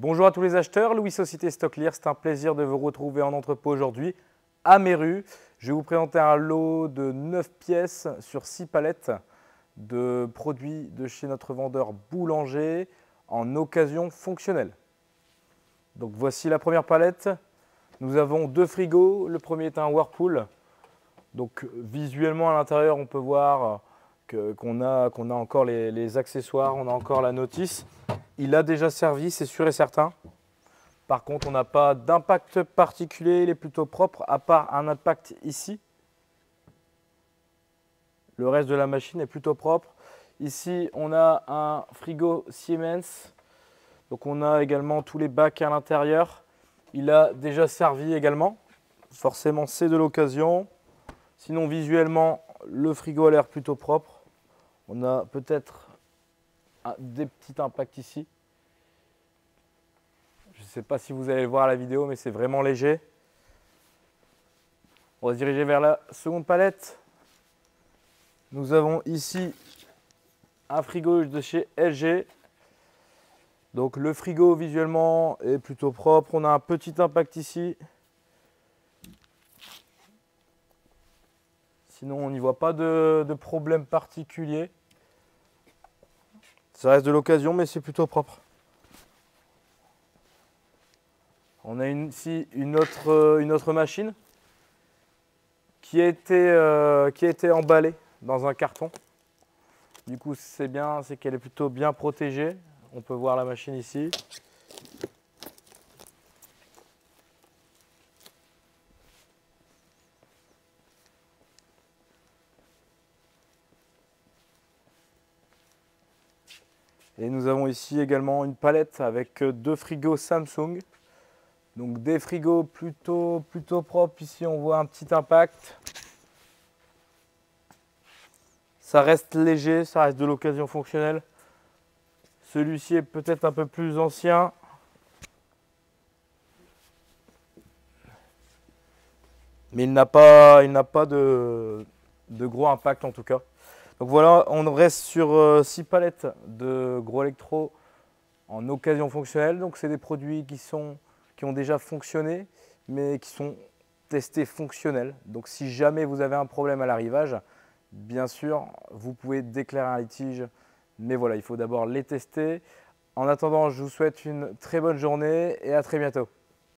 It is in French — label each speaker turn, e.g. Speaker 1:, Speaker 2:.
Speaker 1: Bonjour à tous les acheteurs, Louis Société Stock Lear, c'est un plaisir de vous retrouver en entrepôt aujourd'hui à Méru. Je vais vous présenter un lot de 9 pièces sur 6 palettes de produits de chez notre vendeur Boulanger en occasion fonctionnelle. Donc voici la première palette. Nous avons deux frigos, le premier est un Whirlpool. Donc visuellement à l'intérieur on peut voir qu'on a encore les accessoires, on a encore la notice. Il a déjà servi, c'est sûr et certain. Par contre, on n'a pas d'impact particulier, il est plutôt propre, à part un impact ici. Le reste de la machine est plutôt propre. Ici, on a un frigo Siemens. Donc on a également tous les bacs à l'intérieur. Il a déjà servi également. Forcément, c'est de l'occasion. Sinon, visuellement, le frigo a l'air plutôt propre. On a peut-être des petits impacts ici. Je ne sais pas si vous allez le voir à la vidéo, mais c'est vraiment léger. On va se diriger vers la seconde palette. Nous avons ici un frigo de chez LG. Donc le frigo visuellement est plutôt propre. On a un petit impact ici. Sinon, on n'y voit pas de problème particulier. Ça reste de l'occasion, mais c'est plutôt propre. On a ici une autre machine qui a été emballée dans un carton. Du coup, c'est bien, c'est qu'elle est plutôt bien protégée. On peut voir la machine ici. Et nous avons ici également une palette avec deux frigos Samsung. Donc des frigos plutôt propres. Ici, on voit un petit impact. Ça reste léger, ça reste de l'occasion fonctionnelle. Celui-ci est peut-être un peu plus ancien. Mais il n'a pas de gros impact en tout cas. Donc voilà, on reste sur 6 palettes de gros électro en occasion fonctionnelle. Donc c'est des produits qui ont déjà fonctionné, mais qui sont testés fonctionnels. Donc si jamais vous avez un problème à l'arrivage, bien sûr, vous pouvez déclarer un litige. Mais voilà, il faut d'abord les tester. En attendant, je vous souhaite une très bonne journée et à très bientôt.